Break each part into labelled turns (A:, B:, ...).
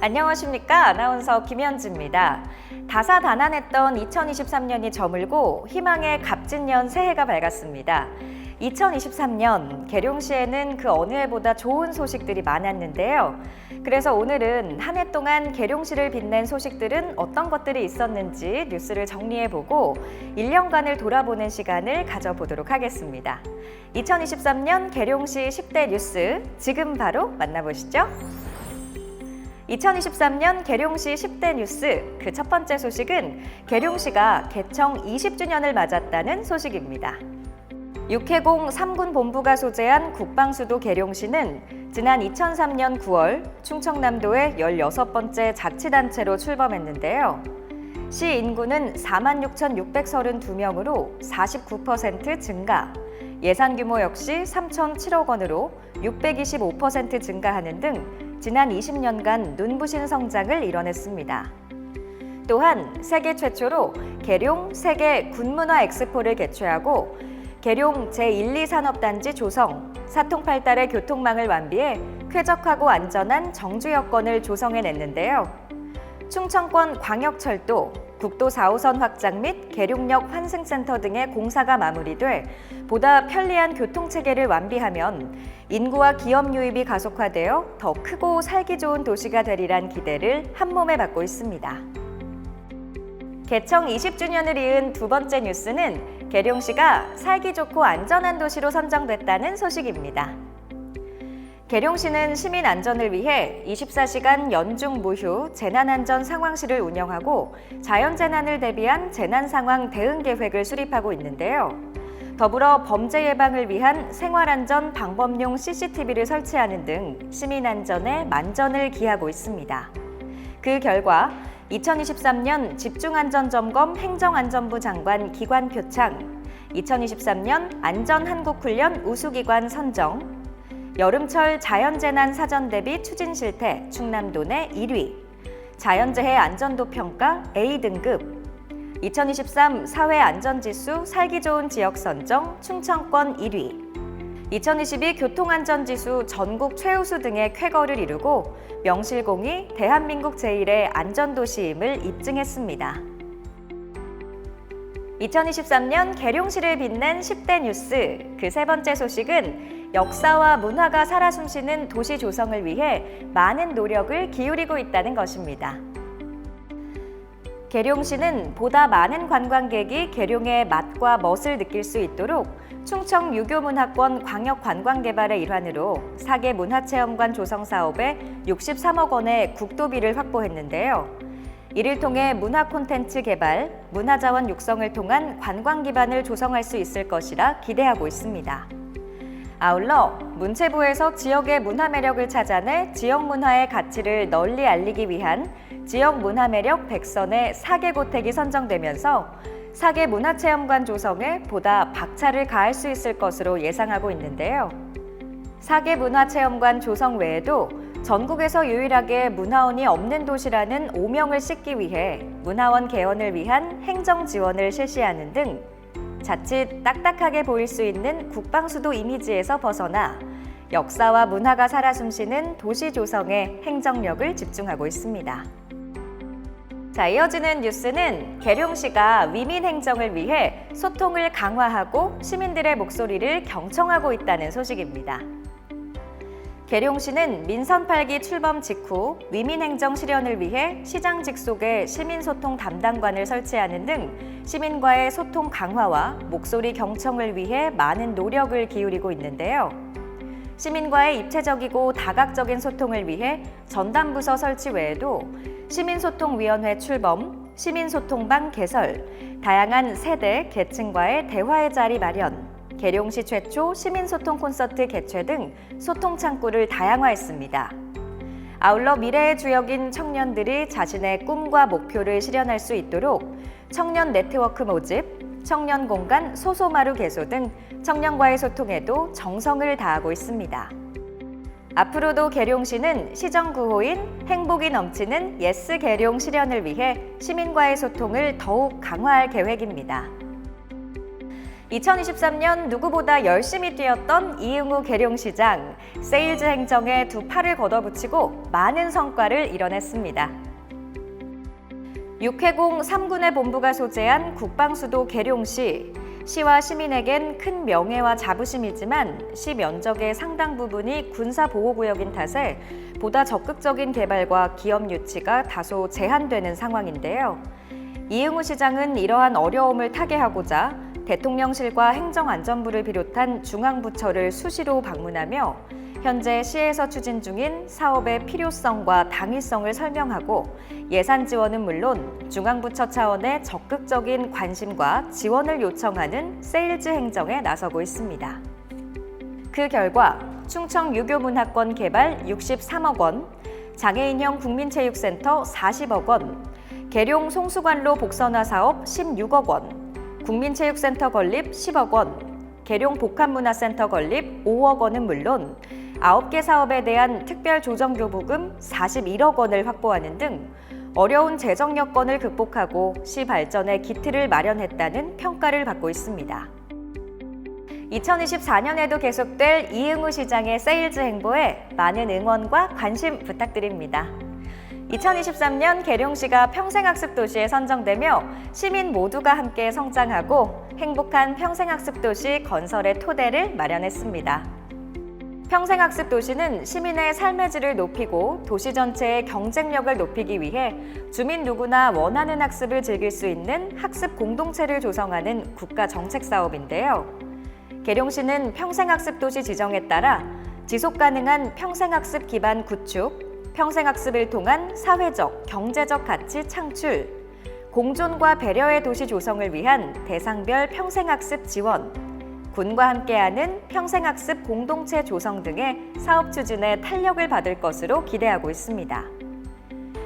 A: 안녕하십니까. 아나운서 김현지입니다. 다사다난했던 2023년이 저물고 희망의 갑진년 새해가 밝았습니다. 2023년 계룡시에는 그 어느 해보다 좋은 소식들이 많았는데요. 그래서 오늘은 한 해 동안 계룡시를 빛낸 소식들은 어떤 것들이 있었는지 뉴스를 정리해보고 1년간을 돌아보는 시간을 가져보도록 하겠습니다. 2023년 계룡시 10대 뉴스 지금 바로 만나보시죠. 2023년 계룡시 10대 뉴스 그 첫 번째 소식은 계룡시가 개청 20주년을 맞았다는 소식입니다. 육해공 3군 본부가 소재한 국방수도 계룡시는 지난 2003년 9월 충청남도의 16번째 자치단체로 출범했는데요. 시 인구는 46,632명으로 49% 증가, 예산 규모 역시 3,007억 원으로 625% 증가하는 등 지난 20년간 눈부신 성장을 이뤄냈습니다. 또한 세계 최초로 계룡 세계 군문화 엑스포를 개최하고 계룡 제1,2산업단지 조성, 사통팔달의 교통망을 완비해 쾌적하고 안전한 정주 여건을 조성해냈는데요. 충청권 광역철도, 국도 4호선 확장 및 계룡역 환승센터 등의 공사가 마무리돼 보다 편리한 교통체계를 완비하면 인구와 기업 유입이 가속화되어 더 크고 살기 좋은 도시가 되리란 기대를 한몸에 받고 있습니다. 개청 20주년을 이은 두 번째 뉴스는 계룡시가 살기 좋고 안전한 도시로 선정됐다는 소식입니다. 계룡시는 시민 안전을 위해 24시간 연중 무휴 재난안전 상황실을 운영하고 자연재난을 대비한 재난상황 대응 계획을 수립하고 있는데요. 더불어 범죄 예방을 위한 생활안전 방법용 CCTV를 설치하는 등 시민 안전에 만전을 기하고 있습니다. 그 결과 2023년 집중안전점검 행정안전부 장관 기관 표창, 2023년 안전한국훈련 우수기관 선정, 여름철 자연재난 사전대비 추진실태 충남도 내 1위, 자연재해 안전도 평가 A등급, 2023 사회안전지수 살기 좋은 지역 선정 충청권 1위, 2022 교통안전지수 전국 최우수 등의 쾌거를 이루고 명실공히 대한민국 제1의 안전도시임을 입증했습니다. 2023년 계룡시를 빛낸 10대 뉴스 그 세 번째 소식은 역사와 문화가 살아 숨쉬는 도시 조성을 위해 많은 노력을 기울이고 있다는 것입니다. 계룡시는 보다 많은 관광객이 계룡의 맛과 멋을 느낄 수 있도록 충청 유교문화권 광역관광개발의 일환으로 4개 문화체험관 조성 사업에 63억 원의 국도비를 확보했는데요. 이를 통해 문화 콘텐츠 개발, 문화자원 육성을 통한 관광 기반을 조성할 수 있을 것이라 기대하고 있습니다. 아울러 문체부에서 지역의 문화 매력을 찾아내 지역 문화의 가치를 널리 알리기 위한 지역 문화 매력 100선의 4개 고택이 선정되면서 4개 문화체험관 조성에 보다 박차를 가할 수 있을 것으로 예상하고 있는데요. 4개 문화체험관 조성 외에도 전국에서 유일하게 문화원이 없는 도시라는 오명을 씻기 위해 문화원 개원을 위한 행정 지원을 실시하는 등 자칫 딱딱하게 보일 수 있는 국방수도 이미지에서 벗어나 역사와 문화가 살아 숨쉬는 도시 조성에 행정력을 집중하고 있습니다. 자, 이어지는 뉴스는 계룡시가 위민 행정을 위해 소통을 강화하고 시민들의 목소리를 경청하고 있다는 소식입니다. 계룡시는 민선 8기 출범 직후 위민행정 실현을 위해 시장 직속에 시민소통 담당관을 설치하는 등 시민과의 소통 강화와 목소리 경청을 위해 많은 노력을 기울이고 있는데요. 시민과의 입체적이고 다각적인 소통을 위해 전담부서 설치 외에도 시민소통위원회 출범, 시민소통방 개설, 다양한 세대, 계층과의 대화의 자리 마련, 계룡시 최초 시민소통 콘서트 개최 등 소통 창구를 다양화했습니다. 아울러 미래의 주역인 청년들이 자신의 꿈과 목표를 실현할 수 있도록 청년 네트워크 모집, 청년 공간 소소마루 개소 등 청년과의 소통에도 정성을 다하고 있습니다. 앞으로도 계룡시는 시정구호인 행복이 넘치는 예스 계룡 실현을 위해 시민과의 소통을 더욱 강화할 계획입니다. 2023년 누구보다 열심히 뛰었던 이응우 계룡시장, 세일즈 행정에 두 팔을 걷어붙이고 많은 성과를 이뤄냈습니다. 육해공 3군의 본부가 소재한 국방수도 계룡시, 시와 시민에겐 큰 명예와 자부심이지만 시 면적의 상당 부분이 군사보호구역인 탓에 보다 적극적인 개발과 기업 유치가 다소 제한되는 상황인데요. 이응우 시장은 이러한 어려움을 타개하고자 대통령실과 행정안전부를 비롯한 중앙부처를 수시로 방문하며 현재 시에서 추진 중인 사업의 필요성과 당위성을 설명하고 예산 지원은 물론 중앙부처 차원의 적극적인 관심과 지원을 요청하는 세일즈 행정에 나서고 있습니다. 그 결과 충청 유교문화권 개발 63억 원, 장애인형 국민체육센터 40억 원, 계룡 송수관로 복선화 사업 16억 원, 국민체육센터 건립 10억 원, 계룡 복합문화센터 건립 5억 원은 물론 9개 사업에 대한 특별조정교부금 41억 원을 확보하는 등 어려운 재정 여건을 극복하고 시 발전의 기틀을 마련했다는 평가를 받고 있습니다. 2024년에도 계속될 이응우 시장의 세일즈 행보에 많은 응원과 관심 부탁드립니다. 2023년 계룡시가 평생학습도시에 선정되며 시민 모두가 함께 성장하고 행복한 평생학습도시 건설의 토대를 마련했습니다. 평생학습도시는 시민의 삶의 질을 높이고 도시 전체의 경쟁력을 높이기 위해 주민 누구나 원하는 학습을 즐길 수 있는 학습 공동체를 조성하는 국가 정책 사업인데요. 계룡시는 평생학습도시 지정에 따라 지속가능한 평생학습 기반 구축, 평생학습을 통한 사회적, 경제적 가치 창출, 공존과 배려의 도시 조성을 위한 대상별 평생학습 지원, 군과 함께하는 평생학습 공동체 조성 등의 사업 추진에 탄력을 받을 것으로 기대하고 있습니다.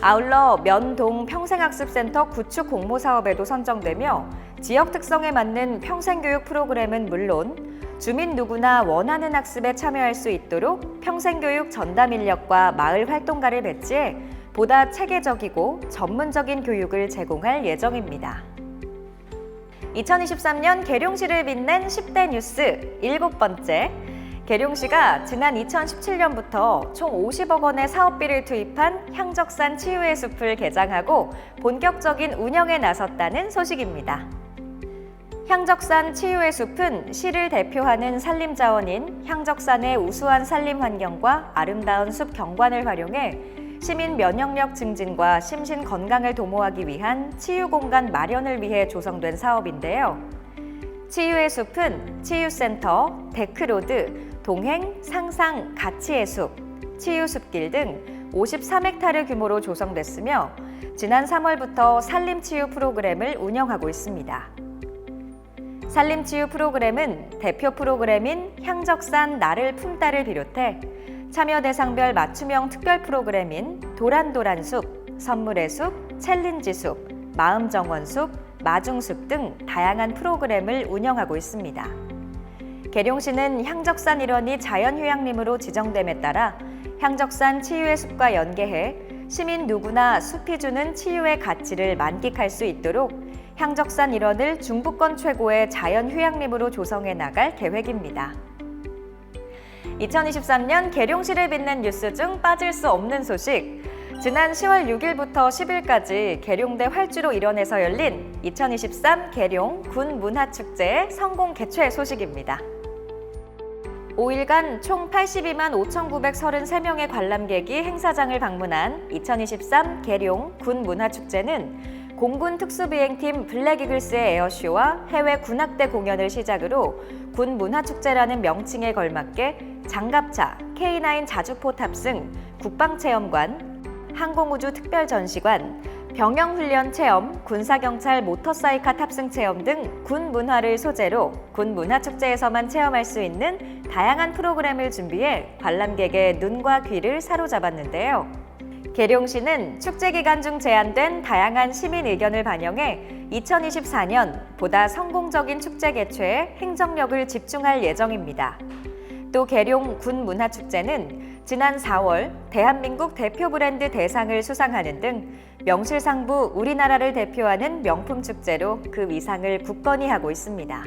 A: 아울러 면동 평생학습센터 구축 공모 사업에도 선정되며 지역 특성에 맞는 평생교육 프로그램은 물론 주민 누구나 원하는 학습에 참여할 수 있도록 평생교육 전담 인력과 마을 활동가를 배치해 보다 체계적이고 전문적인 교육을 제공할 예정입니다. 2023년 계룡시를 빛낸 10대 뉴스 7번째, 계룡시가 지난 2017년부터 총 50억 원의 사업비를 투입한 향적산 치유의 숲을 개장하고 본격적인 운영에 나섰다는 소식입니다. 향적산 치유의 숲은 시를 대표하는 산림자원인 향적산의 우수한 산림 환경과 아름다운 숲 경관을 활용해 시민 면역력 증진과 심신 건강을 도모하기 위한 치유 공간 마련을 위해 조성된 사업인데요. 치유의 숲은 치유센터, 데크로드, 동행, 상상, 가치의 숲, 치유숲길 등 53헥타르 규모로 조성됐으며 지난 3월부터 산림치유 프로그램을 운영하고 있습니다. 산림치유 프로그램은 대표 프로그램인 향적산 나를 품다를 비롯해 참여 대상별 맞춤형 특별 프로그램인 도란도란숲, 선물의 숲, 챌린지 숲, 마음정원숲, 마중숲 등 다양한 프로그램을 운영하고 있습니다. 계룡시는 향적산 일원이 자연휴양림으로 지정됨에 따라 향적산 치유의 숲과 연계해 시민 누구나 숲이 주는 치유의 가치를 만끽할 수 있도록 향적산 일원을 중부권 최고의 자연휴양림으로 조성해 나갈 계획입니다. 2023년 계룡시를 빛낸 뉴스 중 빠질 수 없는 소식, 지난 10월 6일부터 10일까지 계룡대 활주로 일원에서 열린 2023 계룡 군문화축제의 성공 개최 소식입니다. 5일간 총 82만 5,933명의 관람객이 행사장을 방문한 2023 계룡 군문화축제는 공군 특수비행팀 블랙이글스의 에어쇼와 해외 군악대 공연을 시작으로 군문화축제라는 명칭에 걸맞게 장갑차, K9 자주포 탑승, 국방체험관, 항공우주 특별전시관, 병영훈련 체험, 군사경찰 모터사이카 탑승 체험 등 군문화를 소재로 군문화축제에서만 체험할 수 있는 다양한 프로그램을 준비해 관람객의 눈과 귀를 사로잡았는데요. 계룡시는 축제 기간 중 제안된 다양한 시민 의견을 반영해 2024년 보다 성공적인 축제 개최에 행정력을 집중할 예정입니다. 또 계룡 군문화축제는 지난 4월 대한민국 대표 브랜드 대상을 수상하는 등 명실상부 우리나라를 대표하는 명품 축제로 그 위상을 굳건히 하고 있습니다.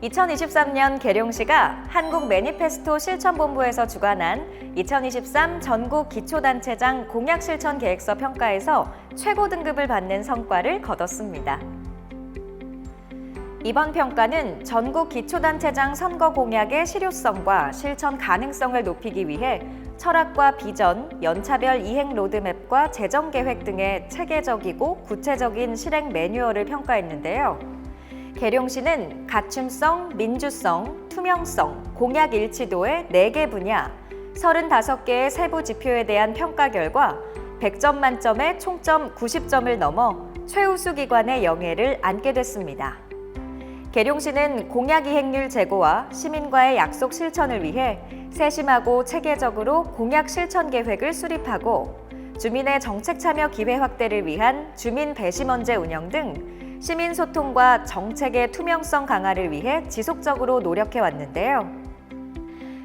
A: 2023년 계룡시가 한국 매니페스토 실천본부에서 주관한 2023 전국 기초단체장 공약실천계획서 평가에서 최고 등급을 받는 성과를 거뒀습니다. 이번 평가는 전국 기초단체장 선거 공약의 실효성과 실천 가능성을 높이기 위해 철학과 비전, 연차별 이행 로드맵과 재정 계획 등의 체계적이고 구체적인 실행 매뉴얼을 평가했는데요. 계룡시는 갖춤성, 민주성, 투명성, 공약 일치도의 4개 분야, 35개의 세부 지표에 대한 평가 결과 100점 만점에 총점 90점을 넘어 최우수 기관의 영예를 안게 됐습니다. 계룡시는 공약 이행률 제고와 시민과의 약속 실천을 위해 세심하고 체계적으로 공약 실천 계획을 수립하고 주민의 정책 참여 기회 확대를 위한 주민 배심원제 운영 등 시민 소통과 정책의 투명성 강화를 위해 지속적으로 노력해 왔는데요.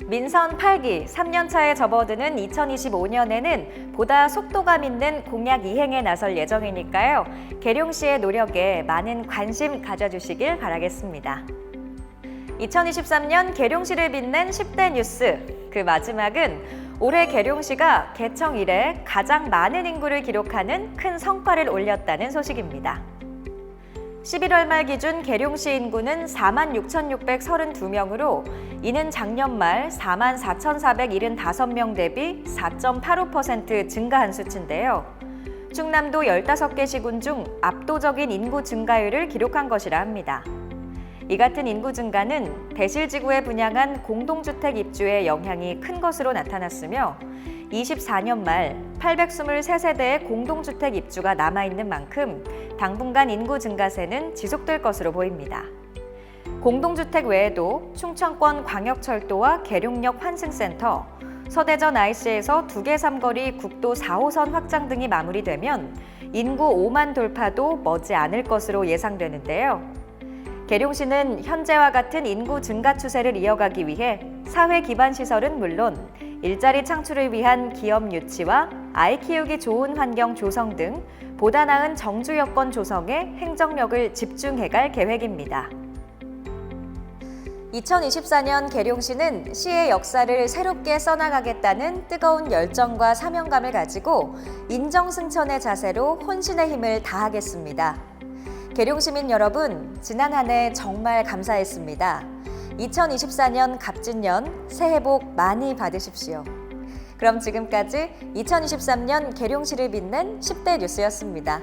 A: 민선 8기 3년차에 접어드는 2025년에는 보다 속도감 있는 공약 이행에 나설 예정이니까요. 계룡시의 노력에 많은 관심 가져주시길 바라겠습니다. 2023년 계룡시를 빛낸 10대 뉴스, 그 마지막은 올해 계룡시가 개청 이래 가장 많은 인구를 기록하는 큰 성과를 올렸다는 소식입니다. 11월 말 기준 계룡시 인구는 46,632명으로 이는 작년 말 44,475명 대비 4.85% 증가한 수치인데요. 충남도 15개 시군 중 압도적인 인구 증가율을 기록한 것이라 합니다. 이 같은 인구 증가는 대실지구에 분양한 공동주택 입주의 영향이 큰 것으로 나타났으며 24년 말 823세대의 공동주택 입주가 남아있는 만큼 당분간 인구 증가세는 지속될 것으로 보입니다. 공동주택 외에도 충청권 광역철도와 계룡역 환승센터, 서대전 IC에서 2개 삼거리 국도 4호선 확장 등이 마무리되면 인구 5만 돌파도 머지 않을 것으로 예상되는데요. 계룡시는 현재와 같은 인구 증가 추세를 이어가기 위해 사회 기반 시설은 물론 일자리 창출을 위한 기업 유치와 아이 키우기 좋은 환경 조성 등 보다 나은 정주 여건 조성에 행정력을 집중해갈 계획입니다. 2024년 계룡시는 시의 역사를 새롭게 써나가겠다는 뜨거운 열정과 사명감을 가지고 인정승천의 자세로 혼신의 힘을 다하겠습니다. 계룡시민 여러분, 지난 한 해 정말 감사했습니다. 2024년 갑진년 새해 복 많이 받으십시오. 그럼 지금까지 2023년 계룡시를 빛낸 10대 뉴스였습니다.